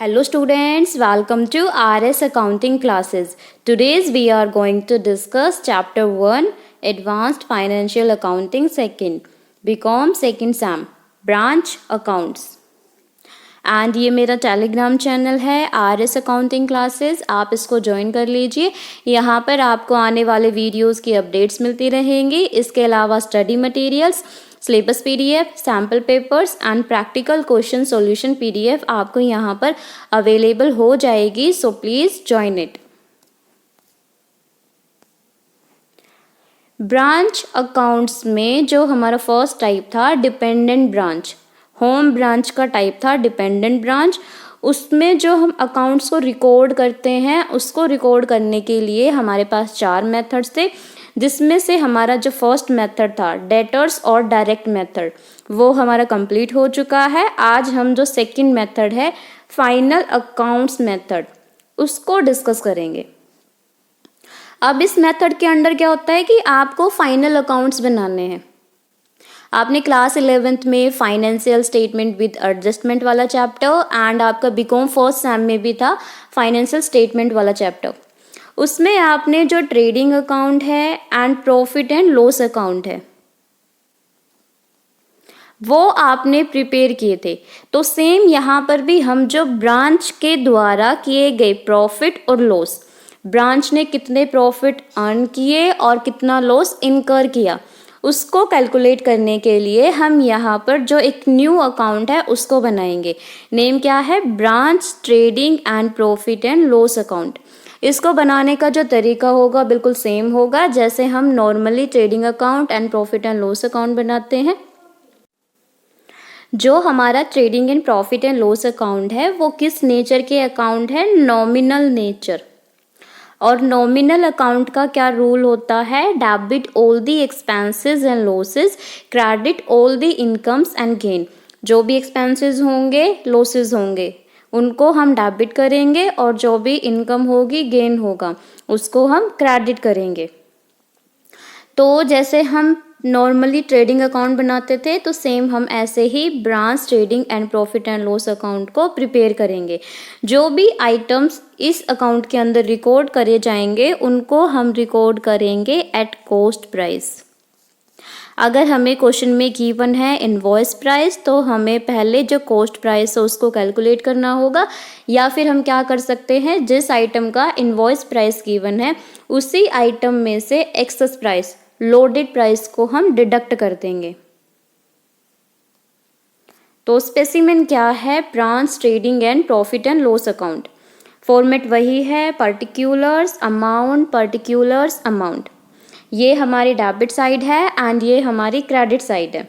Hello students, welcome to RS Accounting classes. Today we are going to discuss chapter 1 Advanced Financial Accounting 2nd BCom 2nd Sem Branch Accounts. And ये मेरा Telegram channel है RS accounting classes, आप इसको join कर लीजिए। यहाँ पर आपको आने वाले वीडियोस की अपडेट्स मिलती रहेंगी। इसके अलावा study materials, syllabus PDF, sample papers and practical question solution PDF आपको यहाँ पर अवेलेबल हो जाएगी। So please join it. Branch accounts में जो हमारा फर्स्ट टाइप था डिपेंडेंट ब्रांच, होम ब्रांच का टाइप था डिपेंडेंट ब्रांच। उसमें जो हम अकाउंट्स को रिकॉर्ड करते हैं, उसको रिकॉर्ड करने के लिए हमारे पास 4 मेथड्स थे, जिसमें से हमारा जो फर्स्ट मेथड था डेटर्स और डायरेक्ट मेथड, वो हमारा कंप्लीट हो चुका है। आज हम जो सेकंड मेथड है फाइनल अकाउंट्स मेथड, उसको डिस्कस करेंगे। अब इस मेथड के अंडर क्या होता है कि आपको फाइनल अकाउंट्स बनाने हैं। आपने क्लास 11th में फाइनेंशियल स्टेटमेंट विद एडजस्टमेंट वाला चैप्टर एंड आपका बीकॉम फर्स्ट सेम में भी था फाइनेंशियल स्टेटमेंट वाला चैप्टर। उसमें आपने जो ट्रेडिंग अकाउंट है and profit and loss account है, वो आपने प्रिपेयर किए थे। तो सेम यहाँ पर भी हम जो ब्रांच के द्वारा किए गए प्रॉफिट और लॉस, ब्रांच ने कितने प्रॉफिट अर्न किए और कितना लॉस इनकर किया, उसको कैलकुलेट करने के लिए हम यहाँ पर जो एक न्यू अकाउंट है उसको बनाएंगे। नेम क्या है? Branch trading and profit and loss account. इसको बनाने का जो तरीका होगा बिल्कुल सेम होगा जैसे हम normally trading account and profit and loss account बनाते हैं। जो हमारा trading and profit and loss account है वो किस नेचर के अकाउंट है? Nominal nature. और नॉमिनल अकाउंट का क्या रूल होता है? Debit all the expenses and losses, credit all the incomes and gain. जो भी एक्सपेंसेस होंगे, लॉसेस होंगे, उनको हम डेबिट करेंगे और जो भी इनकम होगी, गेन होगा, उसको हम क्रेडिट करेंगे। तो जैसे हम नॉर्मली ट्रेडिंग अकाउंट बनाते थे, तो सेम हम ऐसे ही branch trading and profit and loss account को प्रिपेयर करेंगे। जो भी आइटम्स इस अकाउंट के अंदर रिकॉर्ड करे जाएंगे, उनको हम रिकॉर्ड करेंगे एट कॉस्ट प्राइस। अगर हमें क्वेश्चन में गिवन है इनवॉइस प्राइस, तो हमें पहले जो कॉस्ट प्राइस है उसको कैलकुलेट करना होगा, या फिर हम क्या कर सकते हैं, जिस आइटम का इनवॉइस प्राइस गिवन है उसी आइटम में से एक्सेस प्राइस, लोडेड प्राइस को हम डिडक्ट कर देंगे। तो स्पेसिमेन क्या है? Branch trading and profit and loss account. Format वही है, पर्टिकुलर्स अमाउंट। ये हमारी डेबिट साइड है एंड ये हमारी क्रेडिट साइड है।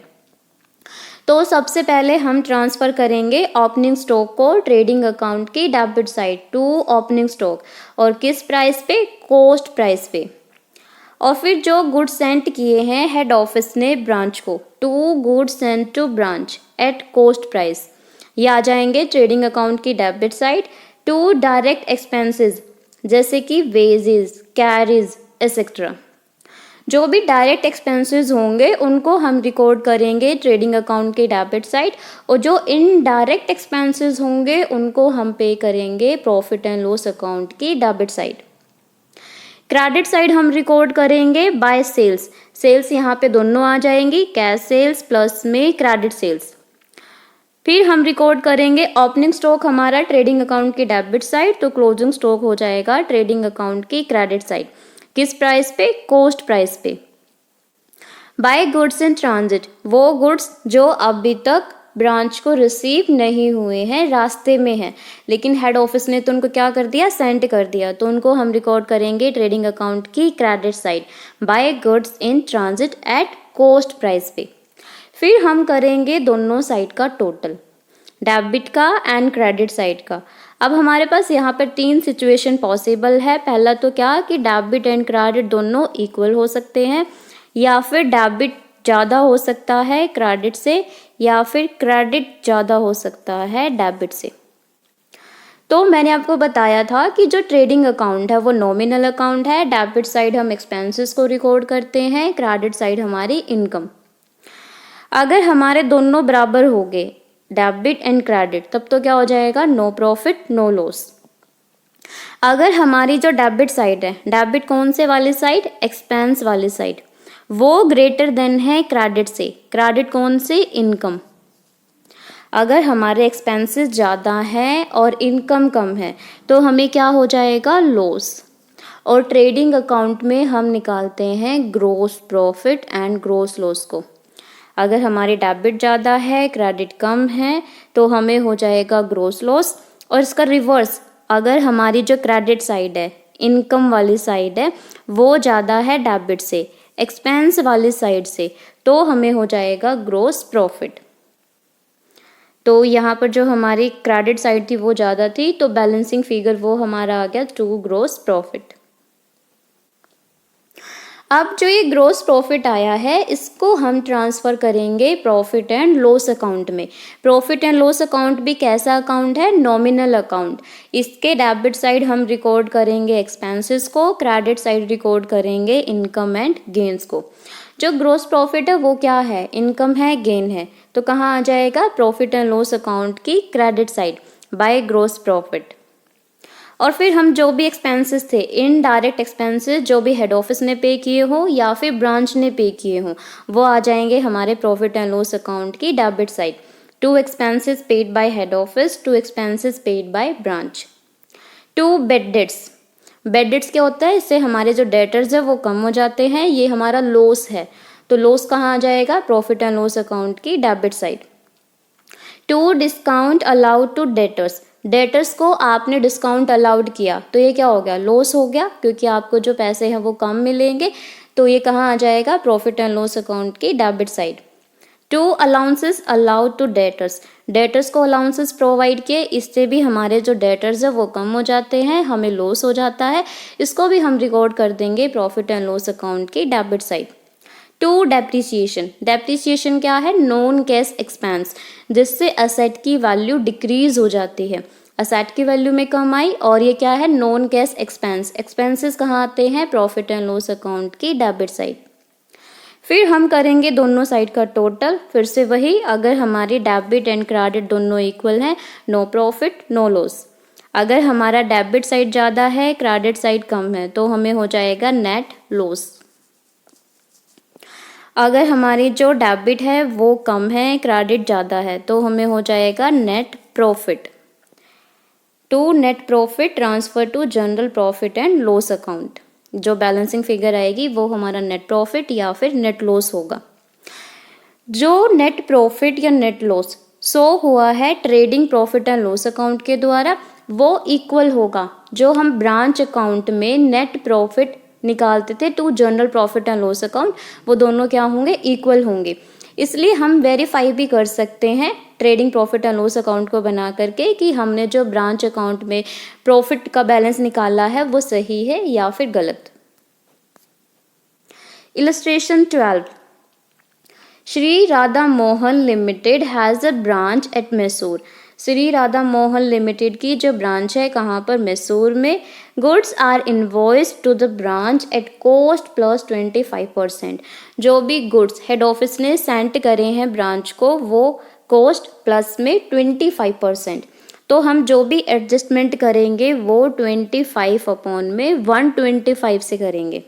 तो सबसे पहले हम ट्रांसफ़र करेंगे ओपनिंग स्टॉक को ट्रेडिंग अकाउंट की debit side to opening stock, और किस प्राइस पे? कॉस्ट प्राइस पे। और फिर जो गुड्स सेंड किए हैं हेड ऑफिस ने ब्रांच को, to goods send to branch at cost price, ये आ जाएंगे ट्रेडिंग अकाउंट की debit side. To direct expenses जैसे कि वेजेस, कैरीज एक्सेट्रा, जो भी डायरेक्ट एक्सपेंसेस होंगे उनको हम रिकॉर्ड करेंगे ट्रेडिंग अकाउंट के डेबिट साइड, और जो इनडायरेक्ट एक्सपेंसेस होंगे उनको हम पे करेंगे प्रॉफिट एंड लॉस अकाउंट की डेबिट साइड। क्रेडिट साइड हम रिकॉर्ड करेंगे बाय सेल्स। सेल्स यहाँ पे दोनों आ जाएंगी, कैश सेल्स प्लस में क्रेडिट सेल्स। फिर हम रिकॉर्ड करेंगे ओपनिंग स्टॉक हमारा ट्रेडिंग अकाउंट की डेबिट साइड, तो क्लोजिंग स्टॉक हो जाएगा ट्रेडिंग अकाउंट की क्रेडिट साइड। किस प्राइस पे? कॉस्ट प्राइस पे। बाय गुड्स इन ट्रांजिट, वो गुड्स जो अभी तक ब्रांच को रिसीव नहीं हुए हैं, रास्ते में हैं, लेकिन हेड ऑफिस ने तो उनको क्या कर दिया? सेंड कर दिया, तो उनको हम रिकॉर्ड करेंगे ट्रेडिंग अकाउंट की credit side, by goods in transit at cost price पे। फिर हम करेंगे दोनों साइड का टोटल, डेबिट का एंड क्रेडिट साइड का। अब हमारे पास यहाँ पर 3 सिचुएशन पॉसिबल है। पहला तो क्या कि डेबिट एंड क्रेडिट दोनों इक्वल हो सकते हैं, या फिर डेबिट ज़्यादा हो सकता है क्रेडिट से, या फिर क्रेडिट ज़्यादा हो सकता है डेबिट से। तो मैंने आपको बताया था कि जो ट्रेडिंग अकाउंट है वो नॉमिनल अकाउंट है। डेबिट साइड हम एक्सपेंसेस को रिकॉर्ड करते हैं, क्रेडिट साइड हमारी इनकम। अगर हमारे दोनों बराबर हो गए, डेबिट एंड क्रेडिट, तब तो क्या हो जाएगा, नो प्रॉफिट नो लॉस। अगर हमारी जो डेबिट साइड है, डेबिट कौन से वाली साइड, एक्सपेंस वाली साइड, वो ग्रेटर देन है क्रेडिट से, क्रेडिट कौन से, इनकम। अगर हमारे एक्सपेंसेस ज़्यादा हैं और इनकम कम है तो हमें क्या हो जाएगा, लॉस। और ट्रेडिंग अकाउंट में हम निकालते हैं gross profit and gross loss को। अगर हमारी डेबिट ज़्यादा है क्रेडिट कम है तो हमें हो जाएगा ग्रोस लॉस। और इसका रिवर्स, अगर हमारी जो क्रेडिट साइड है, इनकम वाली साइड है, वो ज़्यादा है डेबिट से, एक्सपेंस वाली साइड से, तो हमें हो जाएगा ग्रोस प्रॉफिट। तो यहाँ पर जो हमारी क्रेडिट साइड थी वो ज़्यादा थी, तो बैलेंसिंग फिगर वो हमारा आ गया 2 ग्रोस प्रॉफिट। अब जो ये ग्रोस प्रॉफिट आया है इसको हम ट्रांसफ़र करेंगे प्रॉफिट एंड लॉस अकाउंट में। प्रॉफिट एंड लॉस अकाउंट भी कैसा अकाउंट है, नॉमिनल अकाउंट। इसके डेबिट साइड हम रिकॉर्ड करेंगे एक्सपेंसेस को, क्रेडिट साइड रिकॉर्ड करेंगे इनकम एंड गेन्स को। जो ग्रोस प्रॉफिट है वो क्या है, इनकम है, गेन है, तो कहाँ आ जाएगा, प्रॉफिट एंड लॉस अकाउंट की credit side by gross profit. और फिर हम जो भी एक्सपेंसेस थे, इनडायरेक्ट एक्सपेंसेस जो भी हेड ऑफिस ने पे किए हो या फिर ब्रांच ने पे किए हो, वो आ जाएंगे हमारे प्रॉफिट एंड लॉस अकाउंट की debit side. 2 expenses paid bye head office, 2 expenses paid by branch. 2 bad debts, bad debts क्या होता है, इससे हमारे जो डेटर्स है वो कम हो जाते हैं, ये हमारा लॉस है, तो लॉस कहाँ आ जाएगा, प्रॉफिट एंड लॉस अकाउंट की debit side. 2 discount allowed to debtors, debtors को आपने डिस्काउंट अलाउड किया तो ये क्या हो गया, लॉस हो गया, क्योंकि आपको जो पैसे हैं वो कम मिलेंगे, तो ये कहाँ आ जाएगा, प्रॉफिट एंड लॉस अकाउंट की debit side. 2 allowances allowed to debtors, debtors को अलाउंसेस प्रोवाइड किए, इससे भी हमारे जो डेटर्स है वो कम हो जाते हैं, हमें लॉस हो जाता है, इसको भी हम रिकॉर्ड कर देंगे प्रॉफिट एंड लॉस अकाउंट की डेबिट साइड। 2 डेप्रिसिएशन, डेप्रिसिएशन क्या है, नॉन कैश एक्सपेंस, जिससे असेट की वैल्यू डिक्रीज हो जाती है, असेट की वैल्यू में कम आई, और ये क्या है, नॉन कैश एक्सपेंस, एक्सपेंसेस कहाँ आते हैं, प्रॉफिट एंड लॉस अकाउंट की डेबिट साइड। फिर हम करेंगे दोनों साइड का टोटल, फिर से वही, अगर हमारी डेबिट एंड क्रेडिट दोनों इक्वल हैं, नो प्रॉफिट नो लॉस। अगर हमारा डेबिट साइड ज़्यादा है क्रेडिट साइड कम है तो हमें हो जाएगा नेट लॉस। अगर हमारी जो डेबिट है वो कम है क्रेडिट ज़्यादा है तो हमें हो जाएगा net profit. 2 net profit transfer to general profit and loss account, जो बैलेंसिंग फिगर आएगी वो हमारा नेट प्रॉफिट या फिर नेट लॉस होगा। जो नेट प्रॉफिट या नेट लॉस शो हुआ है trading profit and loss account के द्वारा, वो इक्वल होगा जो हम ब्रांच अकाउंट में नेट प्रॉफिट निकालते थे to general profit and loss account, वो दोनों क्या होंगे, इक्वल होंगे। इसलिए हम वेरीफाई भी कर सकते हैं trading profit and loss account को बना करके कि हमने जो ब्रांच अकाउंट में प्रॉफिट का बैलेंस निकाला है वो सही है या फिर गलत। Illustration 12, Shri Radha Mohan limited has a branch at Mysore. Shri Radha Mohan limited की जो ब्रांच है कहाँ पर, मैसूर में। Goods are invoiced to the branch at cost plus 25%, जो भी गुड्स हेड ऑफिस ने सेंड करे हैं ब्रांच को वो कॉस्ट प्लस में 25%, तो हम जो भी एडजस्टमेंट करेंगे वो 25 अपॉन में 125 से करेंगे।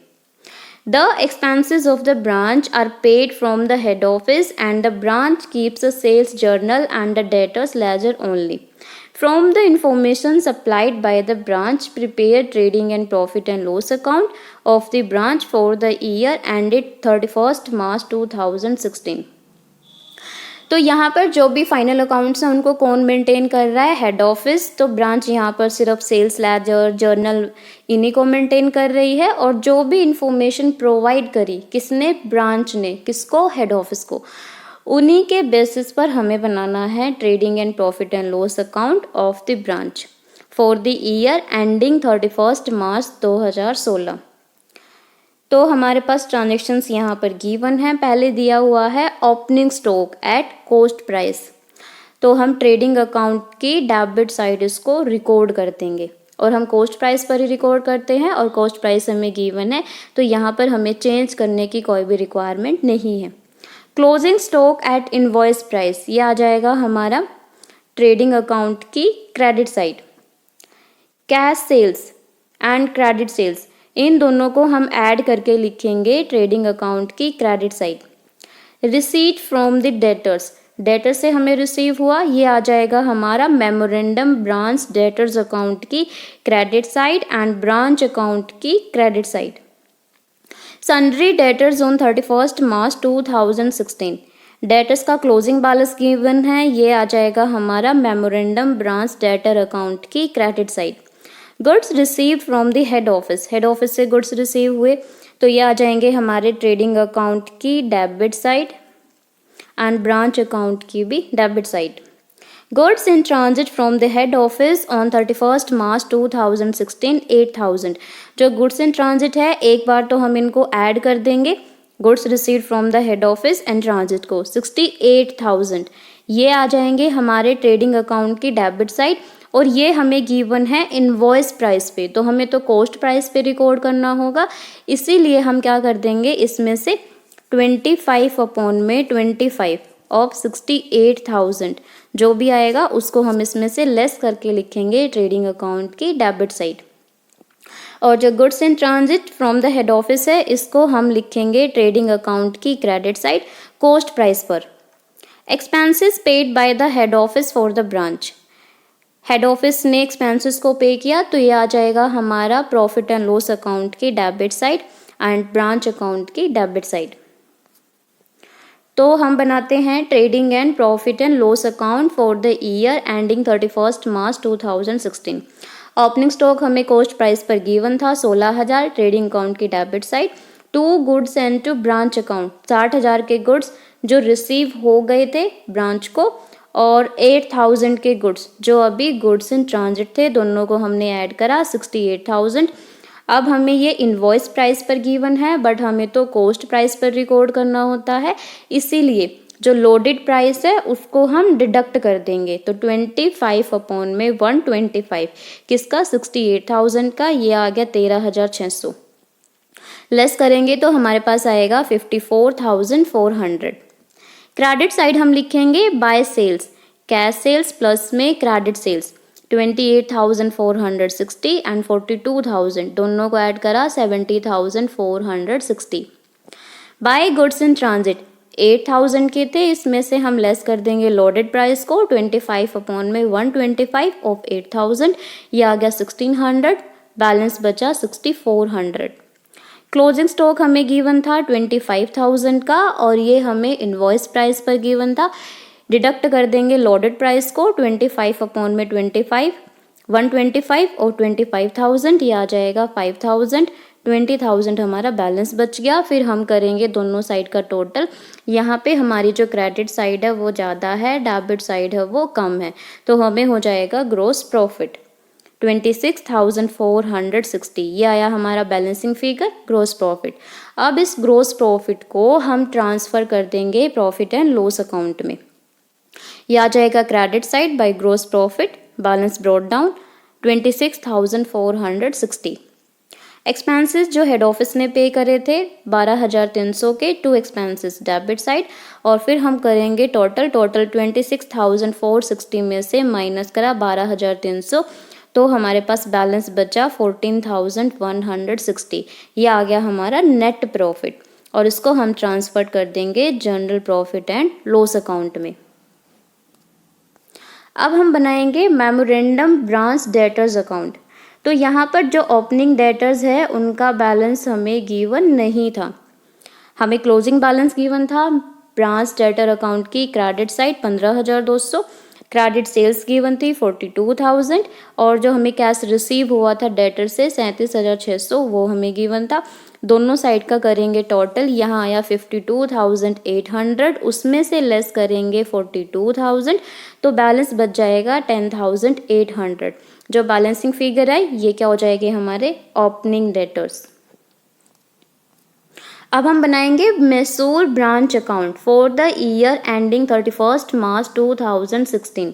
The expenses of the branch are paid from the head office and the branch keeps a sales journal and the debtors ledger only. From the information supplied by the branch, prepare trading and profit and loss account of the branch for the year ended 31st March 2016. तो यहाँ पर जो भी final accounts हैं उनको कौन maintain कर रहा है, हेड ऑफिस। तो ब्रांच यहाँ पर सिर्फ सेल्स लेजर जर्नल इन्हीं को मेंटेन कर रही है, और जो भी इंफॉर्मेशन प्रोवाइड करी किसने, ब्रांच ने, किसको, हेड ऑफिस को, उन्हीं के बेसिस पर हमें बनाना है trading and profit and loss account of the branch for the year ending 31 March 2016। तो हमारे पास ट्रांजेक्शन्स यहाँ पर गिवन है। पहले दिया हुआ है opening stock at cost price, तो हम ट्रेडिंग अकाउंट की डेबिट साइड इसको रिकॉर्ड कर देंगे, और हम कॉस्ट प्राइस पर ही रिकॉर्ड करते हैं, और कॉस्ट प्राइस हमें गिवन है तो यहाँ पर हमें चेंज करने की कोई भी रिक्वायरमेंट नहीं है। Closing stock at invoice price, ये आ जाएगा हमारा ट्रेडिंग अकाउंट की credit side. Cash sales and credit sales, इन दोनों को हम ऐड करके लिखेंगे ट्रेडिंग अकाउंट की credit side. Receipt from the debtors, debtor से हमें रिसीव हुआ, ये आ जाएगा हमारा मेमोरेंडम ब्रांच डेटर्स अकाउंट की credit side and branch account की credit side. Sundry debtors on 31 March 2016, debtors का क्लोजिंग बैलेंस गिवन है, ये आ जाएगा हमारा मेमोरेंडम ब्रांच डेटर अकाउंट की credit side. Goods receive from the head office, head office से गुड्स रिसीव हुए तो ये आ जाएंगे हमारे ट्रेडिंग अकाउंट की debit side and branch account की भी debit side. Goods in transit from the head office on 31 March 2016 8,000, जो गुड्स इन ट्रांजिट है एक बार तो हम इनको ऐड कर देंगे, goods receive from the head office and transit को 68,000, ये आ जाएंगे हमारे ट्रेडिंग अकाउंट की डेबिट साइड। और ये हमें गिवन है इनवॉइस प्राइस पे, तो हमें तो कॉस्ट प्राइस पे रिकॉर्ड करना होगा, इसीलिए हम क्या कर देंगे, इसमें से 25 अपॉन में 25 ऑफ 68,000 जो भी आएगा उसको हम इसमें से लेस करके लिखेंगे ट्रेडिंग अकाउंट की डेबिट साइड। और जो goods in transit from the head office है इसको हम लिखेंगे ट्रेडिंग अकाउंट की क्रेडिट साइड कॉस्ट प्राइस पर। Expenses paid by the head office for the branch, head office ने एक्सपेंसेस को पे किया तो ये आ जाएगा हमारा प्रॉफिट एंड लॉस अकाउंट की debit side and branch account की डेबिट साइड। तो हम बनाते हैं trading and profit and loss account for the year ending 31 March 2016। Opening stock हमें कॉस्ट प्राइस पर गिवन था 16,000, ट्रेडिंग अकाउंट की debit side. 2 goods and to branch account, 60,000 के गुड्स जो रिसीव हो गए थे ब्रांच को और 8,000 के गुड्स जो अभी गुड्स इन ट्रांजिट थे, दोनों को हमने ऐड करा 68,000। अब हमें ये इनवॉइस प्राइस पर गिवन है बट हमें तो कॉस्ट प्राइस पर रिकॉर्ड करना होता है, इसीलिए जो लोडेड प्राइस है उसको हम डिडक्ट कर देंगे। तो 25 अपॉन में 125 किसका, 68,000 का, ये आ गया 13,600। लेस करेंगे तो हमारे पास आएगा 54,400। क्रेडिट साइड हम लिखेंगे by sales, cash sales plus में क्रेडिट सेल्स 28,460 एंड 42,000 दोनों को ऐड करा 70,460। बाय गुड्स इन ट्रांजिट 8,000 के थे, इसमें से हम लेस कर देंगे लोडेड प्राइस को 25 अपॉन में 125 ऑफ 8,000, ये आ गया 1,600, बैलेंस बचा 6,400। क्लोजिंग स्टॉक हमें गिवन था 25,000 का और ये हमें इनवॉइस प्राइस पर गिवन था। डिडक्ट कर देंगे लोडेड प्राइस को 25 अपॉन में 25, 125 और 25,000, ये आ जाएगा 5,000, 20,000 हमारा बैलेंस बच गया। फिर हम करेंगे दोनों साइड का टोटल। यहाँ पे हमारी जो क्रेडिट साइड है वो ज़्यादा है, डेबिट साइड है वो कम है, तो हमें हो जाएगा ग्रॉस प्रॉफिट 26,460, ये आया हमारा बैलेंसिंग फिगर ग्रॉस प्रॉफिट। अब इस ग्रॉस प्रॉफिट को हम ट्रांसफ़र कर देंगे प्रॉफिट एंड लॉस अकाउंट में, ये आ जाएगा credit side by gross profit, balance brought down 26,460। Expenses जो हेड ऑफिस ने पे करे थे 12,300 के, 2 एक्सपेंसेस डेबिट साइड, और फिर हम करेंगे टोटल 26,460 में से माइनस करा 12,300, तो हमारे पास बैलेंस बचा 14,160, ये आ गया हमारा नेट प्रॉफिट और इसको हम ट्रांसफ़र कर देंगे general profit and loss account में। अब हम बनाएंगे मेमोरेंडम ब्रांच डेटर्स अकाउंट। तो यहाँ पर जो ओपनिंग डेटर्स है उनका बैलेंस हमें गिवन नहीं था, हमें क्लोजिंग बैलेंस गिवन था। ब्रांच डेटर अकाउंट की credit side 15,200, credit sales given थी 42,000 और जो हमें कैश रिसीव हुआ था डेटर से 37,600 वो हमें गिवन था। दोनों साइड का करेंगे टोटल, यहाँ आया 52,800, उसमें से लेस करेंगे 42,000 तो बैलेंस बच जाएगा 10,800। जो बैलेंसिंग फिगर है ये क्या हो जाएंगे हमारे ओपनिंग डेटर्स। अब हम बनाएंगे Mysore branch account for the year ending 31 March 2016।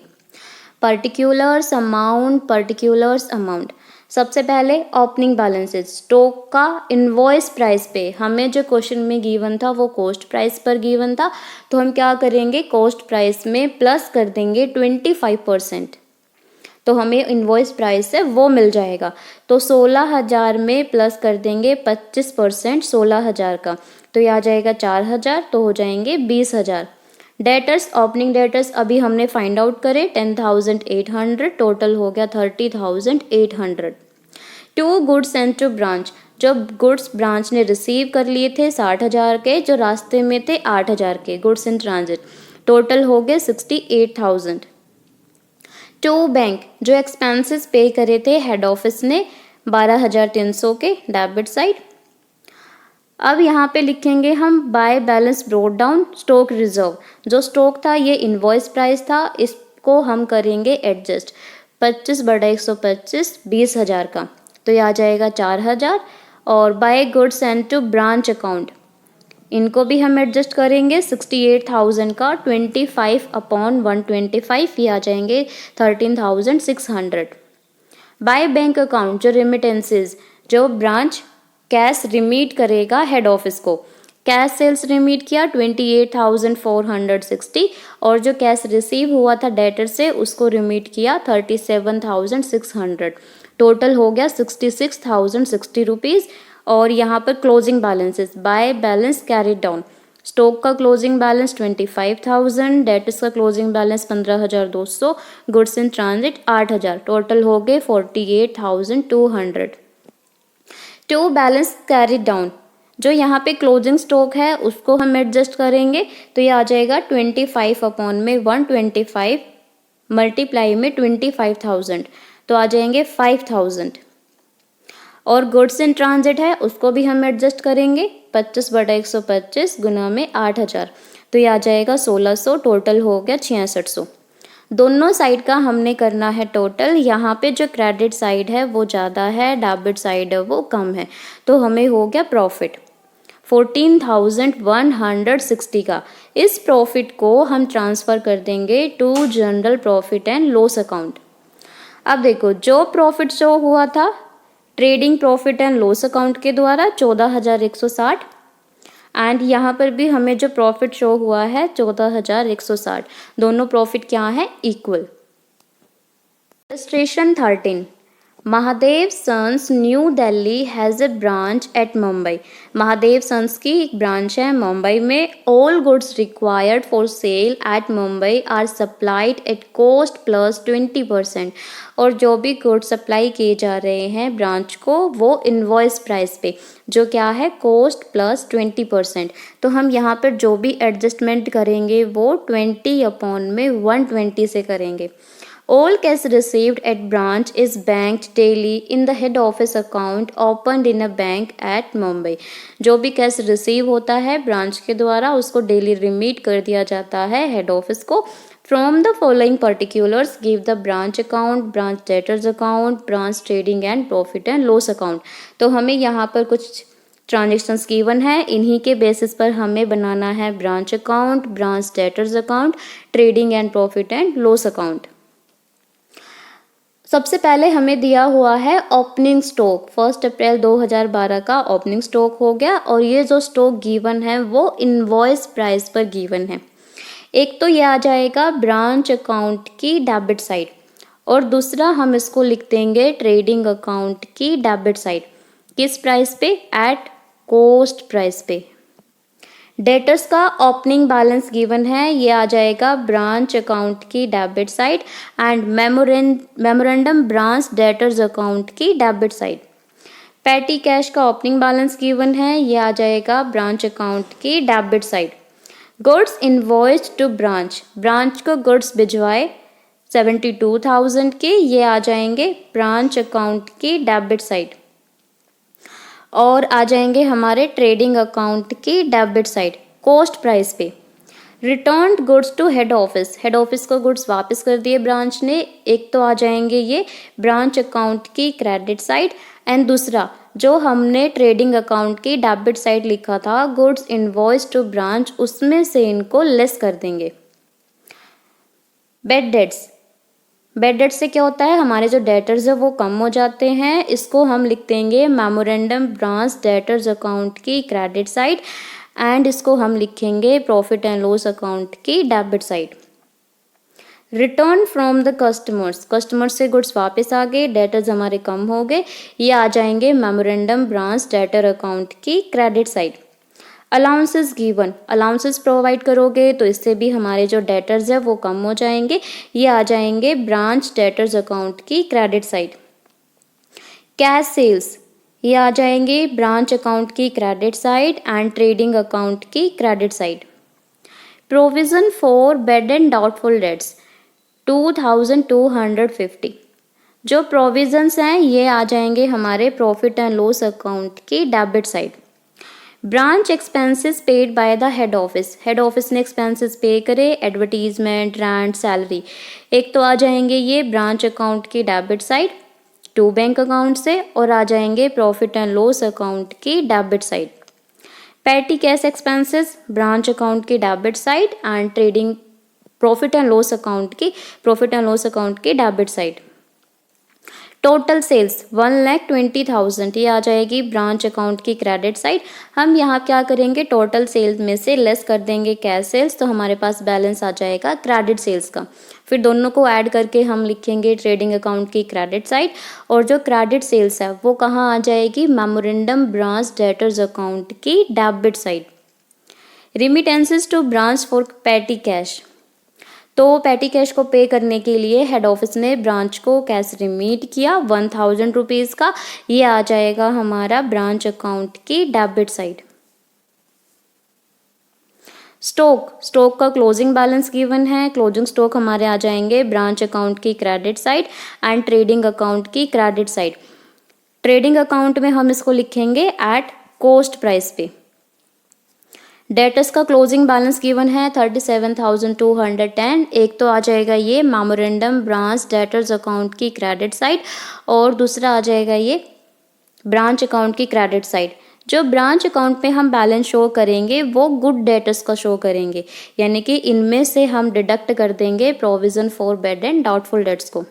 Particulars amount सबसे पहले ओपनिंग बैलेंसेस, स्टॉक का इनवॉइस प्राइस पे, हमें जो क्वेश्चन में गिवन था वो कॉस्ट प्राइस पर गिवन था, तो हम क्या करेंगे, कॉस्ट प्राइस में प्लस कर देंगे 25%, तो हमें इनवॉइस प्राइस है वो मिल जाएगा। तो 16,000 में प्लस कर देंगे 25% 16,000 का, तो ये आ जाएगा 4,000, तो हो जाएंगे 20,000। डेटर्स, ओपनिंग डेटर्स अभी हमने फाइंड आउट करे 10,800, टोटल हो गया 30,800। To goods and to branch, जो गुड्स ब्रांच ने रिसीव कर लिए थे 60,000 के, जो रास्ते में थे 8,000 के गुड्स इन ट्रांजिट, टोटल हो गए 68,000। टू बैंक, जो एक्सपेंसेस पे करे थे हेड ऑफिस ने 12,300 के डेबिट साइड। अब यहाँ पे लिखेंगे हम by balance brought down stock reserve, जो स्टॉक था ये इनवॉइस प्राइस था, इसको हम करेंगे एडजस्ट 25/125 20,000 का, तो ये आ जाएगा 4,000। और by goods and to branch account, इनको भी हम एडजस्ट करेंगे 68,000 का 25/125, ये आ जाएंगे 13,600। बाय बैंक अकाउंट, जो रिमिटेंसेज, जो ब्रांच कैश रिमीट करेगा हेड ऑफिस को, कैश सेल्स रिमीट किया 28,460, और जो कैश रिसीव हुआ था डेटर से उसको रिमीट किया 37,600, टोटल हो गया 66,060 रुपीज़। और यहाँ पर closing balances, by balance carry down, stock का क्लोजिंग बैलेंस 25,000, डेटर्स का closing balance 15,200, goods in transit 8,000, total हो गए 48,200। टू बैलेंस कैरी डाउन, जो यहाँ पे क्लोजिंग स्टॉक है उसको हम एडजस्ट करेंगे, तो ये आ जाएगा 25/125 मल्टीप्लाई में 25,000, तो आ जाएंगे 5,000। और गुड्स इन ट्रांजिट है उसको भी हम एडजस्ट करेंगे 25/125 गुना में 8,000, तो ये आ जाएगा 1,600, टोटल हो गया 6,600। दोनों साइड का हमने करना है टोटल, यहाँ पे जो क्रेडिट साइड है वो ज़्यादा है, डेबिट साइड है वो कम है, तो हमें हो गया प्रॉफिट 14,160 का। इस प्रॉफिट को हम ट्रांसफ़र कर देंगे to general profit and loss account. अब देखो, जो प्रॉफिट शो हुआ था trading profit and loss account के द्वारा 14,160, एंड यहाँ पर भी हमें जो प्रॉफिट शो हुआ है 14,160, दोनों प्रॉफिट क्या है, equal. Illustration 13, Mahadev Sons New Delhi has a branch at Mumbai. Mahadev Sons की एक ब्रांच है मुंबई में। All goods required for sale at Mumbai are supplied at cost plus 20%, और जो भी गुड्स सप्लाई किए जा रहे हैं ब्रांच को वो इनवॉइस प्राइस पे, जो क्या है, कॉस्ट प्लस 20%। तो हम यहाँ पर जो भी एडजस्टमेंट करेंगे वो 20/120 से करेंगे। All cash received at branch is banked daily in the head office account opened in a bank at Mumbai। जो भी कैश रिसीव होता है ब्रांच के द्वारा उसको डेली रिमीट कर दिया जाता है हेड ऑफिस को। From the following particulars give the branch account, branch debtors account, branch trading and profit and loss account। तो हमें यहाँ पर कुछ ट्रांजेक्शन्स गिवन है, इन्हीं के बेसिस पर हमें बनाना है branch account, branch debtors account, trading and profit and loss account. सबसे पहले हमें दिया हुआ है ओपनिंग स्टॉक, 1 अप्रैल 2012 का ओपनिंग स्टॉक हो गया, और ये जो स्टॉक गिवन है वो इनवॉइस प्राइस पर गिवन है। एक तो ये आ जाएगा ब्रांच अकाउंट की डेबिट साइड, और दूसरा हम इसको लिख देंगे ट्रेडिंग अकाउंट की डेबिट साइड। किस प्राइस पे, एट कॉस्ट प्राइस पे। डेटर्स का ओपनिंग बैलेंस गिवन है, ये आ जाएगा ब्रांच अकाउंट की debit side, and memorandum branch debtors account की डेबिट साइड। पैटी कैश का ओपनिंग बैलेंस गिवन है, ये आ जाएगा ब्रांच अकाउंट की debit side. Goods invoiced to branch, branch को गुड्स भिजवाए 72,000 के, ये आ जाएंगे ब्रांच अकाउंट की डेबिट साइड। और आ जाएंगे हमारे ट्रेडिंग अकाउंट की डेबिट साइड कॉस्ट प्राइस पे। Return goods to head office, head office को गुड्स वापस कर दिए ब्रांच ने, एक तो आ जाएंगे ये ब्रांच अकाउंट की क्रेडिट साइड, एंड दूसरा जो हमने ट्रेडिंग अकाउंट की डेबिट साइड लिखा था गुड्स इनवॉइस टू ब्रांच, उसमें से इनको लेस कर देंगे। बेड डेट्स, बैड डेट से क्या होता है, हमारे जो डेटर्स है वो कम हो जाते हैं। इसको हम लिख देंगे मेमोरेंडम ब्रांच डेटर्स अकाउंट की क्रेडिट साइड एंड इसको हम लिखेंगे प्रॉफिट एंड लॉस अकाउंट की debit side. Return from the customers, customers से गुड्स वापस आ गए, डेटर्स हमारे कम हो गए, ये आ जाएंगे मेमोरेंडम ब्रांच डेटर अकाउंट की credit side. Allowances given, allowances provide करोगे तो इससे भी हमारे जो डेटर्स है वो कम हो जाएंगे, ये आ जाएंगे ब्रांच डेटर्स अकाउंट की क्रेडिट साइड। कैश सेल्स, ये आ जाएंगे ब्रांच अकाउंट की credit side and trading account की credit side. Provision for bad and doubtful debts 2250, जो प्रोविजंस हैं ये आ जाएंगे हमारे प्रॉफिट एंड लॉस अकाउंट की debit side. Branch expenses paid by the head office, head office ने एक्सपेंसेस पे करे, एडवर्टीजमेंट, रेंट, सैलरी, एक तो आ जाएंगे ये ब्रांच अकाउंट की debit side to bank account से, और आ जाएंगे प्रॉफिट एंड लॉस अकाउंट की debit side. Petty cash expenses branch account की debit side and trading profit and loss account की डेबिट साइड। टोटल सेल्स 1,20,000, ये आ जाएगी ब्रांच अकाउंट की क्रेडिट साइड। हम यहाँ क्या करेंगे, टोटल सेल्स में से लेस कर देंगे कैश सेल्स, तो हमारे पास बैलेंस आ जाएगा क्रेडिट सेल्स का। फिर दोनों को ऐड करके हम लिखेंगे ट्रेडिंग अकाउंट की क्रेडिट साइड, और जो क्रेडिट सेल्स है वो कहाँ आ जाएगी, मेमोरेंडम ब्रांच डेटर्स अकाउंट की debit side. Remittances to branch for petty cash, तो पैटी कैश को पे करने के लिए हेड ऑफिस ने ब्रांच को कैश रिमीट किया 1000 रुपीज़ का, ये आ जाएगा हमारा ब्रांच अकाउंट की डेबिट साइड। स्टॉक का क्लोजिंग बैलेंस गिवन है, क्लोजिंग स्टॉक हमारे आ जाएंगे ब्रांच अकाउंट की credit side and trading account की क्रेडिट साइड। ट्रेडिंग अकाउंट में हम इसको लिखेंगे एट कॉस्ट प्राइस पे। डेटर्स का क्लोजिंग बैलेंस गिवन है 37,210, एक तो आ जाएगा ये मेमोरेंडम ब्रांच डेटर्स अकाउंट की क्रेडिट साइड, और दूसरा आ जाएगा ये ब्रांच अकाउंट की क्रेडिट साइड। जो ब्रांच अकाउंट में हम बैलेंस शो करेंगे वो गुड डेटर्स का शो करेंगे, यानी कि इनमें से हम डिडक्ट कर देंगे provision for bad and doubtful dates को।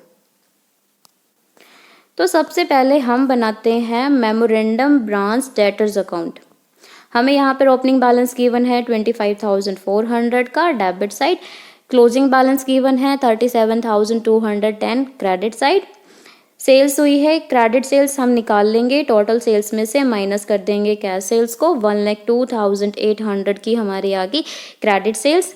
तो सबसे पहले हम बनाते हैं मेमोरेंडम ब्रांच डेटर्स अकाउंट। हमें यहाँ पर ओपनिंग बैलेंस गिवन है 25,400 का debit side, closing balance given है 37,210 क्रेडिट साइड। सेल्स हुई है, क्रेडिट सेल्स हम निकाल लेंगे, टोटल सेल्स में से माइनस कर देंगे कैश सेल्स को, 1,02,800 की हमारी आ गई क्रेडिट सेल्स।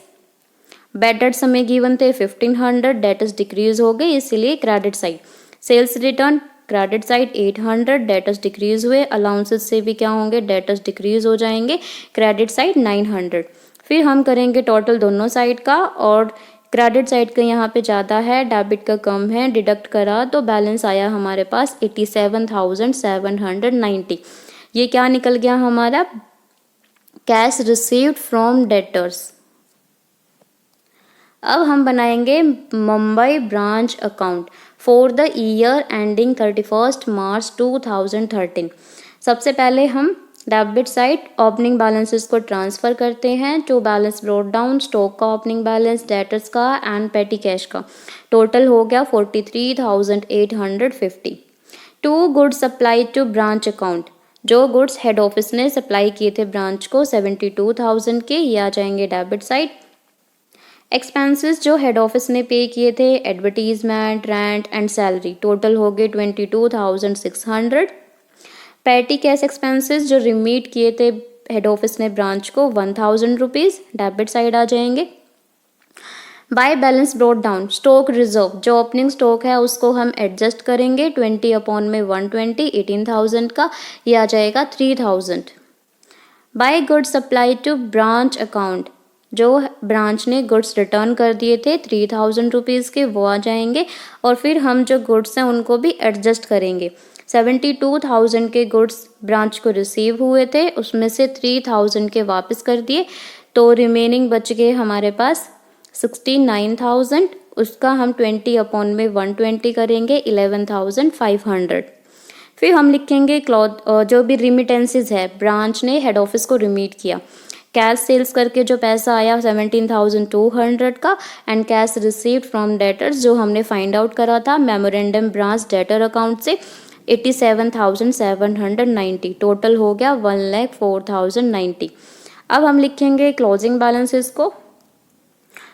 बैड डेट्स हमें गिवन थे 1,500, डेटर्स डिक्रीज हो गई इसीलिए credit side. Sales return credit side 800, debtors decrease हुए, अलाउंसेस से भी क्या होंगे, डेटर्स डिक्रीज हो जाएंगे, क्रेडिट साइड 900। फिर हम करेंगे टोटल दोनों साइड का, और क्रेडिट साइड का यहाँ पे ज़्यादा है, डेबिट का कम है, डिडक्ट करा तो बैलेंस आया हमारे पास 87,790। ये क्या निकल गया हमारा, कैश रिसीव्ड फ्रॉम डेटर्स। अब हम बनाएंगे Mumbai branch account for the year ending 31 March 2013। सबसे पहले हम डेबिट साइड ओपनिंग बैलेंसेस को ट्रांसफ़र करते हैं, जो बैलेंस ब्रॉट डाउन, स्टॉक का ओपनिंग बैलेंस, डेटर्स का एंड पेटी कैश का टोटल हो गया 43,850। To goods supply to branch account, जो गुड्स हेड ऑफिस ने सप्लाई किए थे ब्रांच को 72,000 के, ये आ जाएंगे डेबिट साइड। एक्सपेंसेस जो हेड ऑफिस ने पे किए थे, advertisement, rent and salary, total हो गए 22,600। पैटी कैश एक्सपेंसेस जो रिमीट किए थे हेड ऑफिस ने ब्रांच को 1,000 रुपीज़, डेबिट साइड आ जाएंगे। Bye balance brought down, stock reserve, जो ओपनिंग स्टॉक है उसको हम एडजस्ट करेंगे 20/120, 18,000 का, ये आ जाएगा 3,000। By goods supply to branch account, जो ब्रांच ने गुड्स रिटर्न कर दिए थे 3,000 रुपीज़ के, वो आ जाएंगे, और फिर हम जो गुड्स हैं उनको भी एडजस्ट करेंगे। 72,000 के गुड्स ब्रांच को रिसीव हुए थे, उसमें से 3,000 के वापस कर दिए, तो रिमेनिंग बच गए हमारे पास 69,000। उसका हम 20/120 करेंगे 11,500। फिर हम लिखेंगे जो भी रिमिटेंसेस है ब्रांच ने हेड ऑफिस को रिमीट किया, कैश सेल्स करके जो पैसा आया 17,200 का, and cash received from debtors जो हमने फाइंड आउट करा था मेमोरेंडम ब्रांच डेटर अकाउंट से 87,790, टोटल हो गया 1,04,090। अब हम लिखेंगे क्लोजिंग बैलेंसेस को।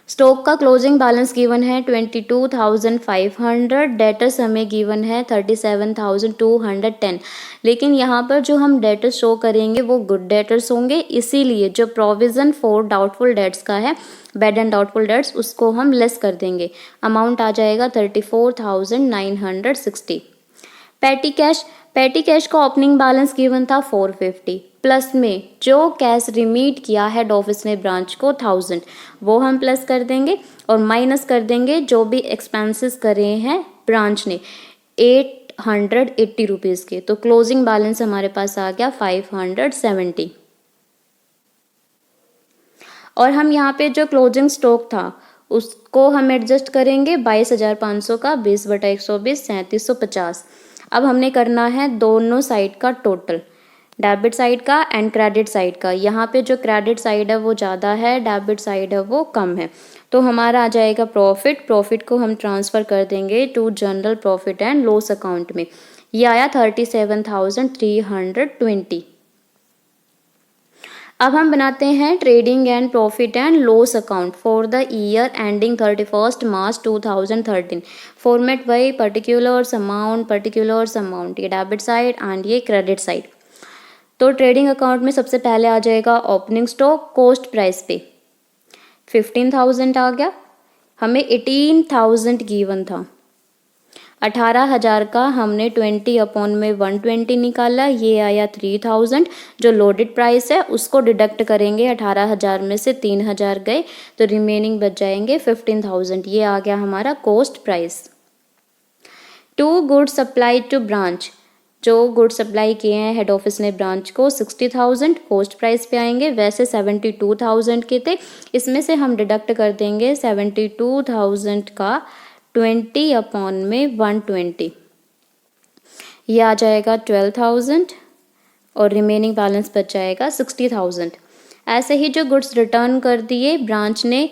स्टॉक का क्लोजिंग बैलेंस गिवन है 22,500, डेटर्स हमें गिवन है 37,210, लेकिन यहाँ पर जो हम डेटर्स शो करेंगे वो गुड डेटर्स होंगे, इसीलिए जो प्रोविज़न फॉर डाउटफुल डेट्स का है, बैड एंड डाउटफुल डेट्स, उसको हम लेस कर देंगे। अमाउंट आ जाएगा 34,960। पेटी कैश का ओपनिंग बैलेंस गिवन था 450, प्लस में जो कैश रिमीट किया हेड ऑफिस ने ब्रांच को 1000, वो हम प्लस कर देंगे और माइनस कर देंगे जो भी एक्सपेंसेस करे हैं ब्रांच ने 880 रुपीज़ के, तो क्लोजिंग बैलेंस हमारे पास आ गया 570। और हम यहाँ पे जो क्लोजिंग स्टॉक था उसको हम एडजस्ट करेंगे 22,500 का 20/120 3750। अब हमने करना है दोनों साइड का टोटल, डेबिट साइड का एंड क्रेडिट साइड का। यहाँ पे जो क्रेडिट साइड है वो ज़्यादा है, डेबिट साइड है वो कम है, तो हमारा आ जाएगा प्रॉफिट को हम ट्रांसफ़र कर देंगे to general profit and loss account में। ये आया 37,320। अब हम बनाते हैं trading and profit and loss account for the year ending 31 March 2013। Format by particulars amount, ये डेबिट साइड एंड ये क्रेडिट साइड। तो ट्रेडिंग अकाउंट में सबसे पहले आ जाएगा ओपनिंग स्टॉक कॉस्ट प्राइस पे 15,000 आ गया, हमें 18,000 गिवन था, 18,000 का हमने 20/120 निकाला, ये आया 3,000। जो लोडेड प्राइस है उसको डिडक्ट करेंगे, 18,000 में से 3,000 गए तो रिमेनिंग बच जाएंगे 15,000, ये आ गया हमारा cost price. To goods supply to branch, जो गुड सप्लाई किए हैं हेड ऑफिस ने ब्रांच को 60,000 कॉस्ट प्राइस पे आएंगे, वैसे 72,000 के थे, इसमें से हम डिडक्ट कर देंगे 72,000 का 20/120, ये आ जाएगा 12,000 और रिमेनिंग बैलेंस बच जाएगा 60,000। ऐसे ही जो गुड्स रिटर्न कर दिए ब्रांच ने,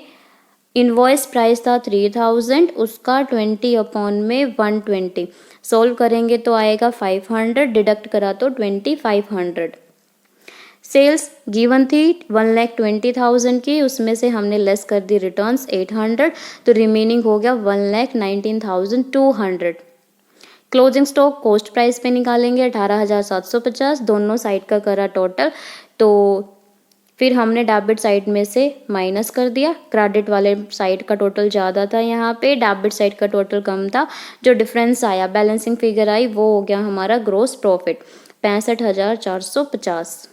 इनवॉइस प्राइस था 3,000, उसका 20/120 सॉल्व करेंगे तो आएगा 500, डिडक्ट करा तो 2,500। सेल्स गिवन थी 1,20,000 की, उसमें से हमने लेस कर दी रिटर्न्स 800, तो रिमेनिंग हो गया 1,19,200। क्लोजिंग स्टॉक कॉस्ट प्राइस पे निकालेंगे 18,750, दोनों साइड का करा टोटल, तो फिर हमने डेबिट साइड में से माइनस कर दिया, क्रेडिट वाले साइड का टोटल ज़्यादा था, यहाँ पे डेबिट साइड का टोटल कम था, जो डिफरेंस आया बैलेंसिंग फिगर आई वो हो गया हमारा ग्रोस प्रॉफिट 65,450।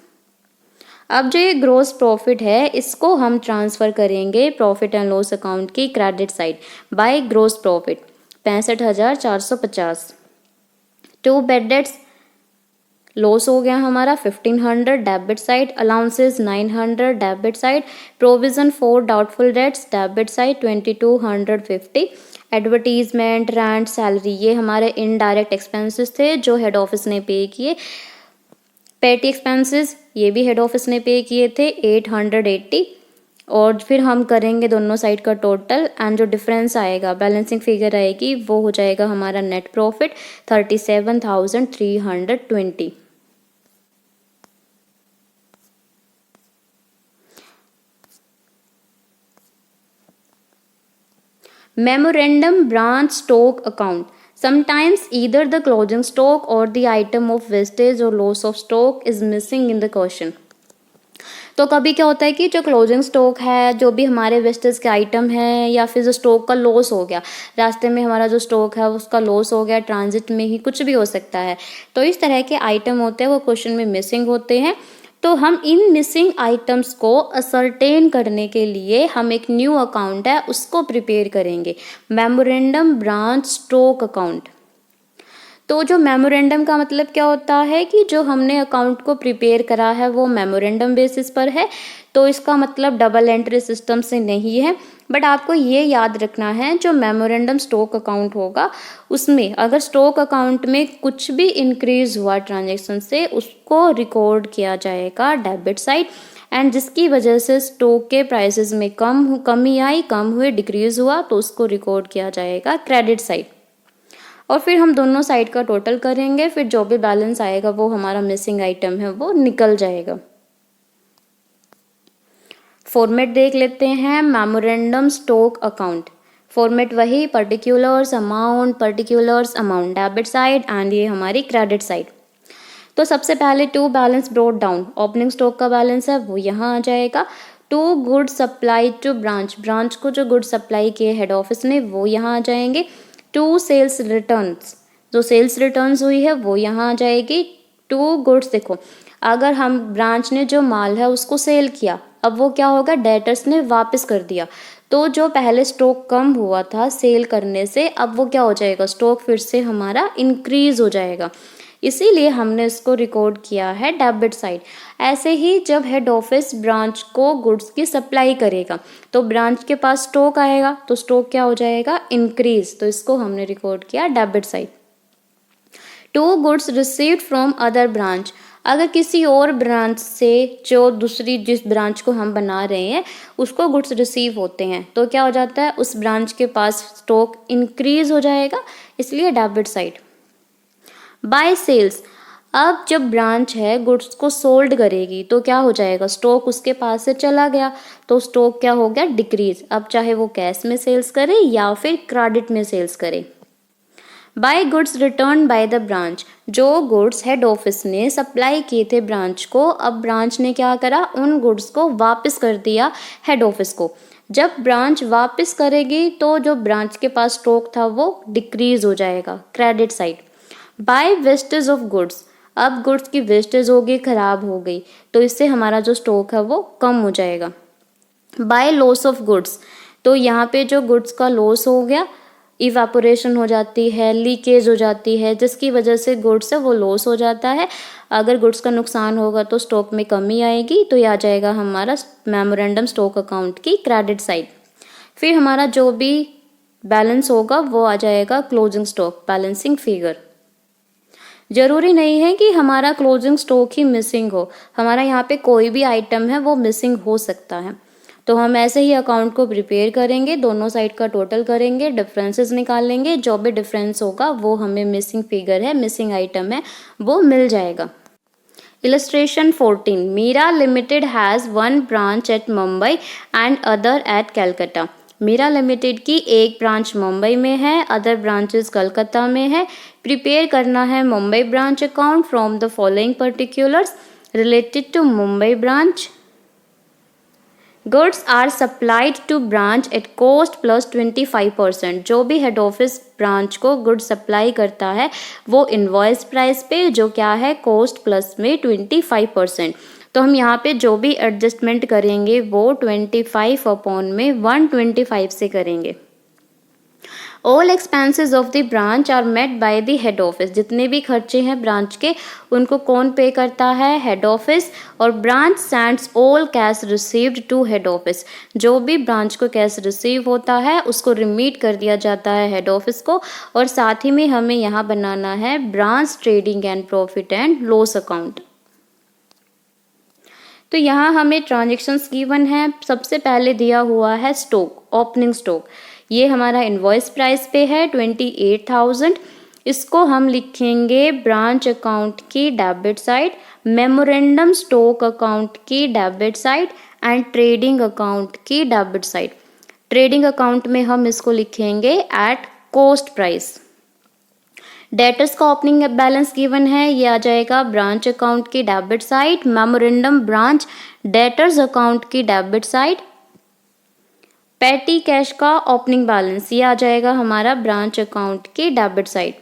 अब जो ये ग्रोस प्रॉफिट है इसको हम ट्रांसफ़र करेंगे प्रॉफिट एंड लॉस अकाउंट की credit side by gross profit 65,450। To bad debts loss हो गया हमारा 1,500 debit side, allowances 900 debit side, provision for doubtful debts debit side 2,250, advertisement rent salary ये हमारे इनडायरेक्ट एक्सपेंसेस थे जो हेड ऑफिस ने पे किए। पेटी एक्सपेंसेस ये भी हेड ऑफिस ने पे किए थे 880, और फिर हम करेंगे दोनों साइड का टोटल एंड जो डिफरेंस आएगा बैलेंसिंग फिगर आएगी वो हो जाएगा हमारा net profit 37,320। Memorandum branch stock account. Sometimes either the closing stock or the item of wastage or loss of stock is missing in the question. तो कभी क्या होता है कि जो क्लोजिंग स्टॉक है, जो भी हमारे वेस्टेज के आइटम है, या फिर जो स्टॉक का लॉस हो गया, रास्ते में हमारा जो स्टॉक है उसका लॉस हो गया, ट्रांजिट में ही कुछ भी हो सकता है, तो इस तरह के आइटम होते हैं वो क्वेश्चन में मिसिंग होते हैं। तो हम इन मिसिंग आइटम्स को असरटेन करने के लिए हम एक न्यू अकाउंट है उसको प्रिपेयर करेंगे, मेमोरेंडम ब्रांच स्टॉक अकाउंट। तो जो मेमोरेंडम का मतलब क्या होता है कि जो हमने अकाउंट को प्रिपेयर करा है वो मेमोरेंडम बेसिस पर है, तो इसका मतलब डबल एंट्री सिस्टम से नहीं है। बट आपको ये याद रखना है जो मेमोरेंडम स्टॉक अकाउंट होगा उसमें अगर स्टॉक अकाउंट में कुछ भी इंक्रीज हुआ ट्रांजैक्शन से उसको रिकॉर्ड किया जाएगा डेबिट साइड, एंड जिसकी वजह से स्टॉक के प्राइसेस में कमी आई, कम हुए, डिक्रीज हुआ, तो उसको रिकॉर्ड किया जाएगा क्रेडिट साइड। और फिर हम दोनों साइड का टोटल करेंगे, फिर जो भी बैलेंस आएगा वो हमारा मिसिंग आइटम है वो निकल जाएगा। फॉर्मेट देख लेते हैं, मेमोरेंडम स्टॉक अकाउंट। फॉर्मेट वही, particulars amount, debit side and ये हमारी क्रेडिट साइड। तो सबसे पहले to balance brought down, opening stock का बैलेंस है वो यहाँ आ जाएगा। To goods supply to branch को जो गुड्स सप्लाई किए हेड ऑफिस ने वो यहाँ आ जाएंगे। टू सेल्स रिटर्न्स, जो सेल्स रिटर्न्स हुई है वो यहाँ आ जाएगी। टू गुड्स, देखो अगर हम ब्रांच ने जो माल है उसको सेल किया, अब वो क्या होगा, डेटर्स ने वापस कर दिया, तो जो पहले स्टॉक कम हुआ था सेल करने से, अब वो क्या हो जाएगा, स्टॉक फिर से हमारा इंक्रीज हो जाएगा, इसीलिए हमने इसको रिकॉर्ड किया है डेबिट साइड। ऐसे ही जब हेड ऑफिस ब्रांच को गुड्स की सप्लाई करेगा तो ब्रांच के पास स्टॉक आएगा, तो स्टॉक क्या हो जाएगा, इंक्रीज, तो इसको हमने रिकॉर्ड किया debit side. To goods received from other branch, अगर किसी और ब्रांच से, जो दूसरी जिस ब्रांच को हम बना रहे हैं उसको गुड्स रिसीव होते हैं, तो क्या हो जाता है, उस ब्रांच के पास स्टॉक इंक्रीज हो जाएगा, इसलिए डेबिट साइड। बाय सेल्स, अब जब ब्रांच है गुड्स को सोल्ड करेगी तो क्या हो जाएगा, स्टॉक उसके पास से चला गया, तो स्टॉक क्या हो गया, डिक्रीज, अब चाहे वो कैश में सेल्स करे या फिर क्रेडिट में सेल्स करे। By goods return by the branch, जो गुड्स हेड ऑफिस ने सप्लाई किए थे ब्रांच को, अब ब्रांच ने क्या करा, उन गुड्स को वापस कर दिया हेड ऑफिस को। जब ब्रांच वापस करेगी तो जो ब्रांच के पास स्टॉक था वो डिक्रीज हो जाएगा, credit side. By wastage of goods, अब गुड्स की वेस्टेज हो गई, खराब हो गई, तो इससे हमारा जो स्टॉक है वो कम हो जाएगा। बाय लॉस ऑफ गुड्स, तो यहाँ पे जो गुड्स का लॉस हो गया, इवापोरेशन हो जाती है, लीकेज हो जाती है, जिसकी वजह से गुड्स है वो लॉस हो जाता है। अगर गुड्स का नुकसान होगा तो स्टॉक में कमी आएगी, तो ये आ जाएगा हमारा मेमोरेंडम स्टॉक अकाउंट की क्रेडिट साइड। फिर हमारा जो भी बैलेंस होगा वो आ जाएगा क्लोजिंग स्टॉक, बैलेंसिंग फिगर। जरूरी नहीं है कि हमारा क्लोजिंग स्टॉक ही मिसिंग हो, हमारा यहाँ पे कोई भी आइटम है वो मिसिंग हो सकता है, तो हम ऐसे ही अकाउंट को प्रिपेयर करेंगे, दोनों साइड का टोटल करेंगे, डिफरेंसेस निकालेंगे, जो भी डिफरेंस होगा वो हमें मिसिंग फिगर है, मिसिंग आइटम है, वो मिल जाएगा। Illustration 14, Meera limited has one branch at Mumbai and other at Calcutta. Meera limited की एक ब्रांच मुंबई में है, अदर ब्रांचेस कलकत्ता में है। प्रिपेयर करना है Mumbai branch account from the following particulars related to Mumbai branch. Goods are supplied to branch at cost plus 25%, जो भी हेड ऑफिस ब्रांच को गुड्स सप्लाई करता है वो इनवॉइस प्राइस पे, जो क्या है, कॉस्ट प्लस में 25%। तो हम यहाँ पे जो भी एडजस्टमेंट करेंगे वो 25 अपॉन में 125 से करेंगे। All expenses of the branch are met by the head office, जितने भी खर्चे हैं ब्रांच के उनको कौन पे करता है, हेड ऑफिस। और branch sends all cash received to head office, जो भी ब्रांच को कैश रिसीव होता है उसको रिमीट कर दिया जाता है हेड ऑफिस को। और साथ ही में हमें यहाँ बनाना है branch trading and profit and loss account. तो यहाँ हमें ट्रांजेक्शन्स गिवन है, सबसे पहले दिया हुआ है स्टॉक, ओपनिंग स्टॉक, ये हमारा इनवॉइस प्राइस पे है 28,000, इसको हम लिखेंगे ब्रांच अकाउंट की debit side, memorandum stock account की debit side and trading account की डेबिट साइड। ट्रेडिंग अकाउंट में हम इसको लिखेंगे एट कॉस्ट प्राइस। डेटर्स का ओपनिंग बैलेंस गिवन है, ये आ जाएगा ब्रांच अकाउंट की debit side, memorandum branch debtors account की डेबिट साइड। पेटी कैश का ओपनिंग बैलेंस, ये आ जाएगा हमारा ब्रांच अकाउंट की debit side.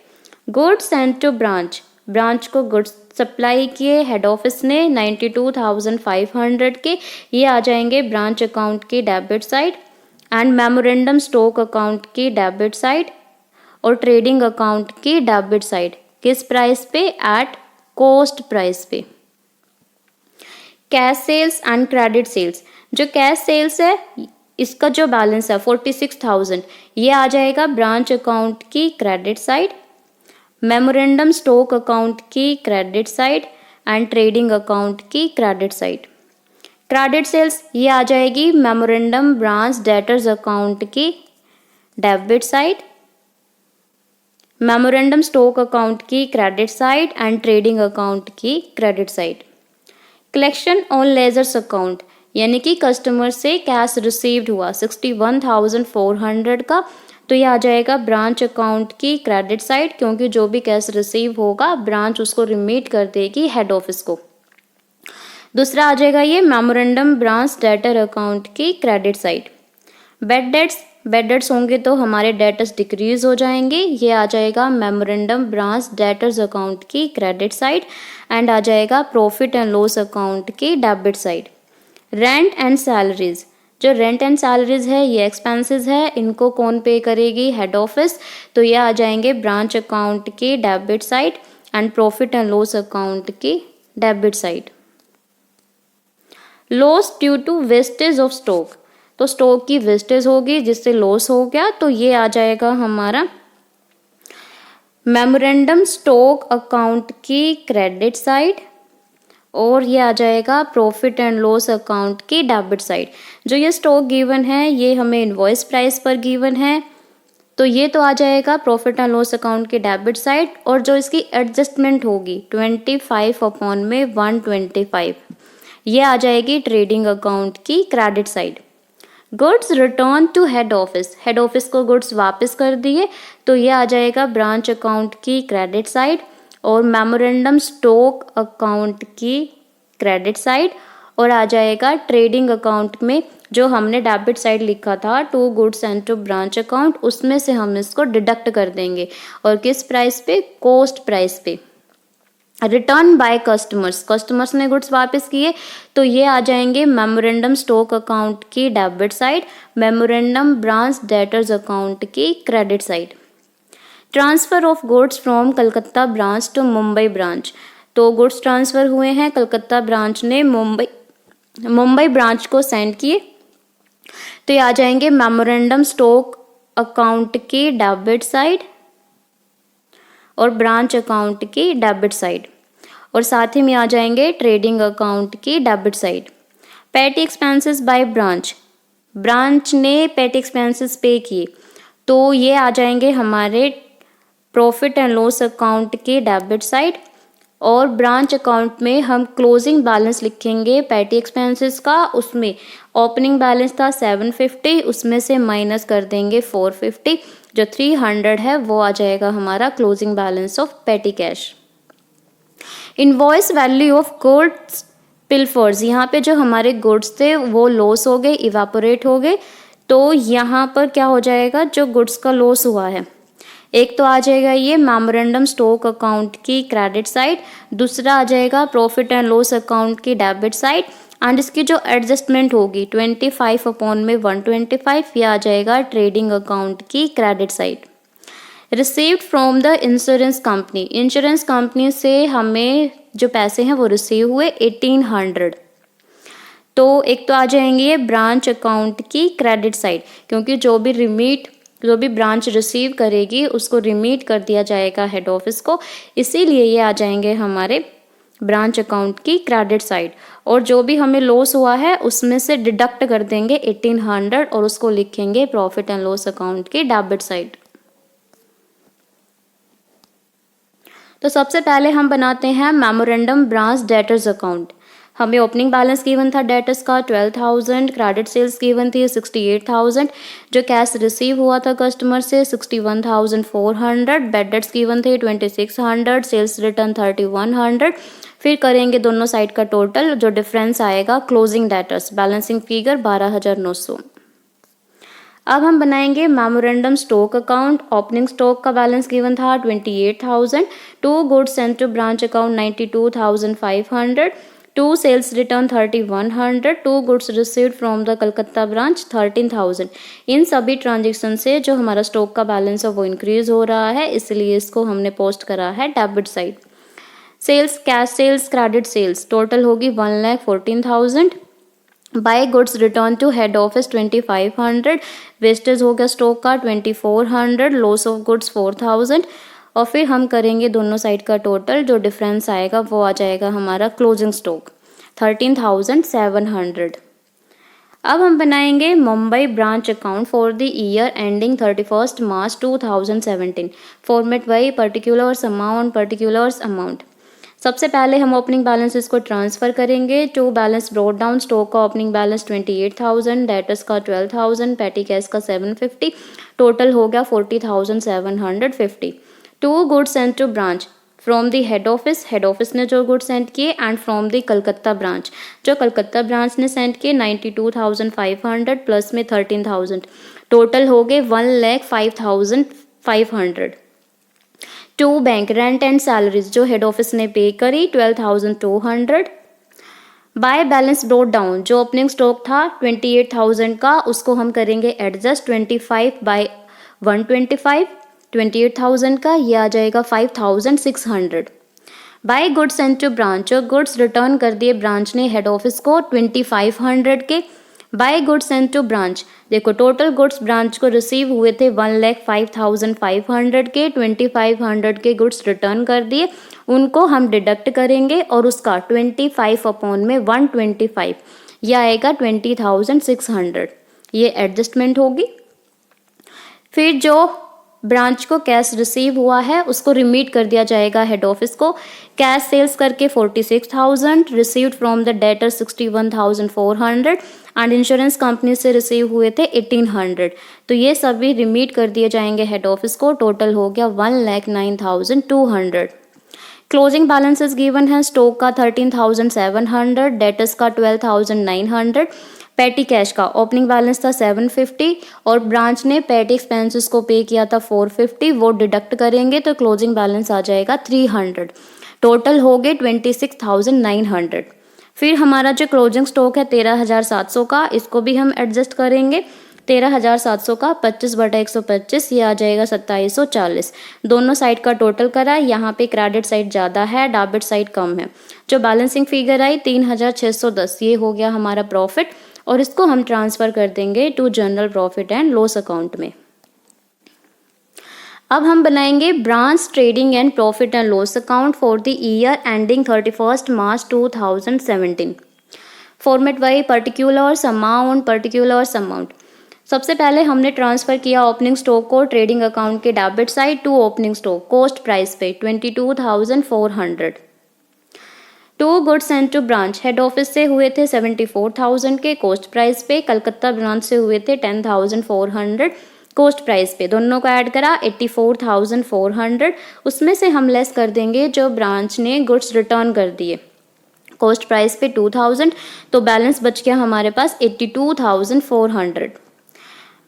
Goods sent to branch, branch को गुड्स सप्लाई किए हेड ऑफिस ने 92,500 के, ये आ जाएंगे ब्रांच अकाउंट की debit side. And memorandum stock account की डेबिट साइड और ट्रेडिंग अकाउंट की डेबिट साइड, किस प्राइस पे, एट कॉस्ट प्राइस पे। Cash sales and credit sales, जो कैश सेल्स है इसका जो बैलेंस है 46,000, ये आ जाएगा ब्रांच अकाउंट की credit side, memorandum stock account की credit side and trading account की क्रेडिट साइड। क्रेडिट सेल्स ये आ जाएगी मेमोरेंडम ब्रांच डेटर्स अकाउंट की debit side, memorandum stock account की credit side and trading account की credit side. Collection on ledgers account यानी कि कस्टमर से कैश रिसीव्ड हुआ 61,400 का, तो ये आ जाएगा ब्रांच अकाउंट की क्रेडिट साइड, क्योंकि जो भी कैश रिसीव होगा ब्रांच उसको रिमीट कर देगी हेड ऑफिस को। दूसरा आ जाएगा ये मेमोरेंडम ब्रांच डेटर अकाउंट की क्रेडिट साइड। बैड डेट्स होंगे तो हमारे डेटर्स डिक्रीज हो जाएंगे, ये आ जाएगा मेमोरेंडम ब्रांच डेटर्स अकाउंट की क्रेडिट साइड एंड आ जाएगा प्रॉफिट एंड लॉस अकाउंट की debit side. Rent and salaries, जो रेंट एंड सैलरीज है ये एक्सपेंसेस है, इनको कौन पे करेगी? हेड ऑफिस, तो ये आ जाएंगे ब्रांच अकाउंट की debit side and profit and loss account की debit side. Loss due to wastage of stock, तो स्टॉक की वेस्टेज होगी जिससे लॉस हो गया, तो ये आ जाएगा हमारा मेमोरेंडम स्टॉक अकाउंट की क्रेडिट साइड और ये आ जाएगा प्रॉफिट एंड लॉस अकाउंट की डेबिट साइड। जो ये स्टॉक गिवन है ये हमें इनवॉइस प्राइस पर गिवन है, तो ये तो आ जाएगा प्रॉफिट एंड लॉस अकाउंट की डेबिट साइड, और जो इसकी एडजस्टमेंट होगी 25 अपॉन में 125 ये आ जाएगी ट्रेडिंग अकाउंट की credit side. Goods return to head office, head office को गुड्स वापस कर दिए, तो ये आ जाएगा ब्रांच अकाउंट की क्रेडिट साइड और मेमोरेंडम स्टॉक अकाउंट की क्रेडिट साइड, और आ जाएगा ट्रेडिंग अकाउंट में जो हमने डेबिट साइड लिखा था to goods and to branch account, उसमें से हम इसको डिडक्ट कर देंगे और किस प्राइस पे? कॉस्ट प्राइस पे। रिटर्न बाय कस्टमर्स ने गुड्स वापस किए, तो ये आ जाएंगे मेमोरेंडम स्टॉक अकाउंट की debit side, memorandum branch debtors account की credit side. Transfer of goods from Calcutta branch to Mumbai branch, तो गुड्स ट्रांसफर हुए हैं, कलकत्ता ब्रांच ने मुंबई ब्रांच को सेंड किए, तो ये आ जाएंगे मेमोरेंडम स्टॉक अकाउंट की डेबिट साइड और ब्रांच अकाउंट की डेबिट साइड, और साथ ही में आ जाएंगे ट्रेडिंग अकाउंट की डेबिट साइड। पेटी एक्सपेंसेस बाय ब्रांच ने पेटी एक्सपेंसेस पे किए, तो ये आ जाएंगे हमारे प्रॉफिट एंड लॉस अकाउंट की डेबिट साइड, और ब्रांच अकाउंट में हम क्लोजिंग बैलेंस लिखेंगे पेटी एक्सपेंसेस का, उसमें ओपनिंग बैलेंस था 750, उसमें से माइनस कर देंगे 450, जो 300 है वो आ जाएगा हमारा closing balance of petty cash. Invoice value of goods pilfers, यहाँ पे जो हमारे गुड्स थे वो लॉस हो गए, इवापोरेट हो गए, तो यहाँ पर क्या हो जाएगा? जो गुड्स का लॉस हुआ है, एक तो आ जाएगा ये मेमोरेंडम स्टॉक अकाउंट की क्रेडिट साइड, दूसरा आ जाएगा प्रॉफिट एंड लॉस अकाउंट की डेबिट साइड, एंड इसकी जो एडजस्टमेंट होगी 25 अपॉन में 125 ये आ जाएगा ट्रेडिंग अकाउंट की credit side. Received from the insurance company से हमें जो पैसे हैं वो रिसीव हुए 1800, तो एक तो आ जाएंगे ये ब्रांच अकाउंट की क्रेडिट साइड, क्योंकि जो भी ब्रांच रिसीव करेगी उसको रिमीट कर दिया जाएगा हेड ऑफिस को, इसीलिए ये आ जाएंगे हमारे ब्रांच अकाउंट की क्रेडिट साइड, और जो भी हमें लॉस हुआ है उसमें से डिडक्ट कर देंगे 1800 और उसको लिखेंगे प्रॉफिट एंड लॉस अकाउंट की डेबिट साइड। तो सबसे पहले हम बनाते हैं मेमोरेंडम ब्रांच डेटर्स अकाउंट। हमें ओपनिंग बैलेंस गिवन था डेटर्स का 12,000, क्रेडिट सेल्स गिवन थी 68,000, जो कैश रिसीव हुआ था कस्टमर से 61,400, बैड डेट्स गिवन थे 2600, सेल्स रिटर्न 3100। फिर करेंगे दोनों साइड का टोटल, जो डिफरेंस आएगा क्लोजिंग डेटर्स, बैलेंसिंग फिगर 12,900। अब हम बनाएंगे memorandum stock account. Opening stock का बैलेंस गिवन था 28,000, to goods sent to branch account 92,500, to sales return 3100, to goods received from the Calcutta branch 13,000। इन सभी ट्रांजेक्शन से जो हमारा स्टॉक का बैलेंस है वो इंक्रीज हो रहा है, इसलिए इसको हमने पोस्ट करा है debit side. Sales, cash sales, credit sales total होगी 1,14,000। By goods return to head office 2,500, wastage हो गया स्टॉक का 2,400, लॉस ऑफ गुड्स 4,000, और फिर हम करेंगे दोनों साइड का टोटल, जो डिफरेंस आएगा वो आ जाएगा हमारा क्लोजिंग स्टॉक। 13,700। अब हम बनाएंगे Mumbai branch account for the year ending 31 March 2017। Format by particulars amount. सबसे पहले हम ओपनिंग बैलेंसेस को ट्रांसफ़र करेंगे। To balance brought down, stock का ओपनिंग बैलेंस 28,000, डेटर्स का 12,000, पेटी कैश का 750, टोटल हो गया 40,750। To goods sent to branch from the head office ने जो गुड्स सेंड किए, and from the Calcutta branch, जो कलकत्ता ब्रांच ने सेंड किए 92,500 प्लस में 13,000, टोटल हो गए 1,05,500। To bank rent and salaries जो हेड ऑफिस ने पे करी 12,200। बाय बैलेंस ब्रॉट डाउन, जो ओपनिंग स्टॉक था 28,000 का, उसको हम करेंगे एडजस्ट 25/125, 28,000 का, ये आ जाएगा 5,600। By goods sent to branch, जो गुड्स रिटर्न कर दिए ब्रांच ने हेड ऑफिस को 2,500 के। By goods sent to branch, देखो टोटल गुड्स ब्रांच को रिसीव हुए थे 1,05,500 के, 2,500 के गुड्स रिटर्न कर दिए, उनको हम डिडक्ट करेंगे और उसका 25/125, यह आएगा 20,600, ये एडजस्टमेंट होगी। फिर जो ब्रांच को कैश रिसीव हुआ है उसको रिमीट कर दिया जाएगा हेड ऑफिस को। कैश सेल्स करके 46,000, received from the debtor 61,400, and insurance company से रिसीव हुए थे 1,800, तो ये सभी रिमीट कर दिए जाएंगे हेड ऑफिस को। टोटल हो गया 1,09,200। क्लोजिंग बैलेंसेस गिवन है, स्टॉक का 13,700, डेटर्स का 12,900, पेटी कैश का ओपनिंग बैलेंस था 750 और ब्रांच ने पेटी एक्सपेंसेस को पे किया था 450, वो डिडक्ट करेंगे तो क्लोजिंग बैलेंस आ जाएगा 300, टोटल हो गए 26,900। फिर हमारा जो क्लोजिंग स्टॉक है 13,700 का, इसको भी हम एडजस्ट करेंगे। 13,700 का 25/125, ये आ जाएगा 2,740। दोनों साइड का टोटल करा, यहाँ पे क्रेडिट साइड ज़्यादा है, डेबिट साइड कम है। जो बैलेंसिंग फिगर आई 3,610, ये हो गया हमारा प्रॉफिट, और इसको हम ट्रांसफ़र कर देंगे to general profit and loss account में। अब हम बनाएंगे branch trading and profit and loss account for the year ending 31 March 2017। Format by particulars amount. सबसे पहले हमने ट्रांसफ़र किया ओपनिंग स्टॉक को ट्रेडिंग अकाउंट के debit side to opening stock, cost price पे 22,400। To goods sent to branch, head office से हुए थे 74,000 के, कॉस्ट प्राइस पे, कलकत्ता ब्रांच से हुए थे 10,400, कॉस्ट प्राइस पे, दोनों को ऐड करा 84,400, उसमें से हम लेस कर देंगे जो ब्रांच ने गुड्स रिटर्न कर दिए, कॉस्ट प्राइस पे 2,000, तो बैलेंस बच गया हमारे पास 82,400।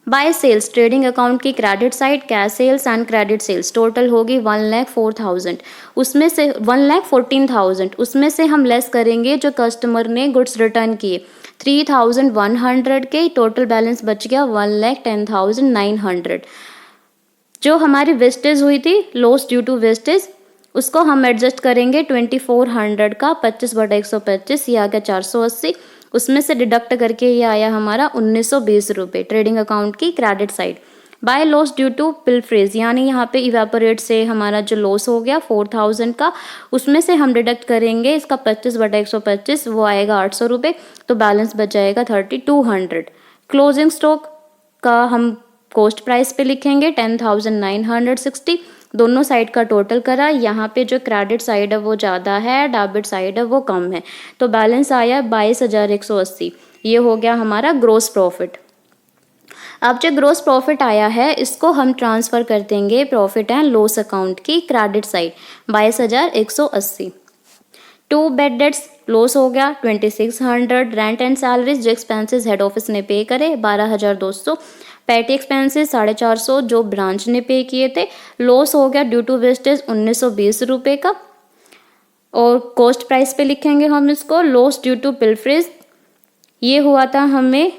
बाय सेल्स, ट्रेडिंग अकाउंट की credit side, cash sales and credit sales, total होगी 1,04,000, उसमें से 1,14,000, उसमें से हम लेस करेंगे जो कस्टमर ने गुड्स रिटर्न किए 3,100 के, टोटल बैलेंस बच गया 1,10,900। जो हमारी वेस्टेज हुई थी, लॉस ड्यू टू वेस्टेज, उसको हम एडजस्ट करेंगे 2,400 का 25/125, ये आ गया 480, उसमें से डिडक्ट करके ये आया हमारा 1,920 रुपये ट्रेडिंग अकाउंट की credit side. By loss due to pilferage, यानी यहाँ पे इवेपोरेट से हमारा जो लॉस हो गया 4,000 का, उसमें से हम डिडक्ट करेंगे इसका 25/125, वो आएगा 800 रुपये, तो बैलेंस बच जाएगा 3,200। क्लोजिंग स्टॉक का हम कॉस्ट प्राइस पे लिखेंगे 10,960, दोनों साइड का टोटल करा, यहाँ पे जो क्रेडिट साइड है वो ज़्यादा है, डेबिट साइड है वो कम है, तो बैलेंस आया 22,180, ये हो गया हमारा ग्रोस प्रॉफिट। अब जो ग्रोस प्रॉफिट आया है इसको हम ट्रांसफ़र कर देंगे प्रॉफिट एंड लॉस अकाउंट की credit side 22,180। To bad debts loss हो गया 2,600, रेंट एंड सैलरीज जो एक्सपेंसेस हेड ऑफिस ने पे करे 12,200, पेटी एक्सपेंसेस 450 जो ब्रांच ने पे किए थे, लॉस हो गया ड्यू टू वेस्टेज 1,920 रुपये का, और कॉस्ट प्राइस पे लिखेंगे हम इसको लॉस ड्यू टू पिलफ्रेज, ये हुआ था हमें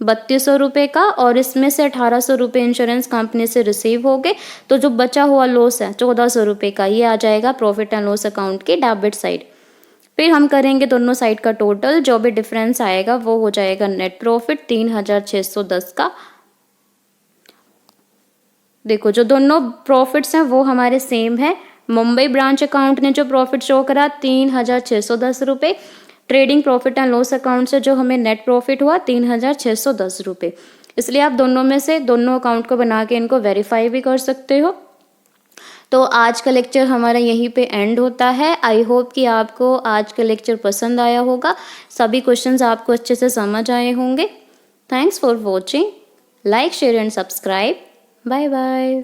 3,200 रुपये का, और इसमें से 1,800 रुपये इंश्योरेंस कंपनी से रिसीव हो गए, तो जो बचा हुआ लॉस है 1,400 रुपये का, ये आ जाएगा प्रॉफिट एंड लॉस अकाउंट की डेबिट साइड। फिर हम करेंगे दोनों साइड का टोटल, जो भी डिफरेंस आएगा वो हो जाएगा नेट प्रॉफिट 3,610 का। देखो जो दोनों प्रॉफिट्स हैं वो हमारे सेम है। मुंबई ब्रांच अकाउंट ने जो प्रॉफिट शो करा 3,610 रुपये, trading profit and loss account से जो हमें नेट प्रॉफिट हुआ 3,610 रुपये। इसलिए आप दोनों में से दोनों अकाउंट को बना के इनको वेरीफाई भी कर सकते हो। तो आज का लेक्चर हमारा यहीं पे एंड होता है। आई होप कि आपको आज का लेक्चर पसंद आया होगा, सभी क्वेश्चंस आपको अच्छे से समझ आए होंगे। Thanks for watching, like share and subscribe. Bye bye.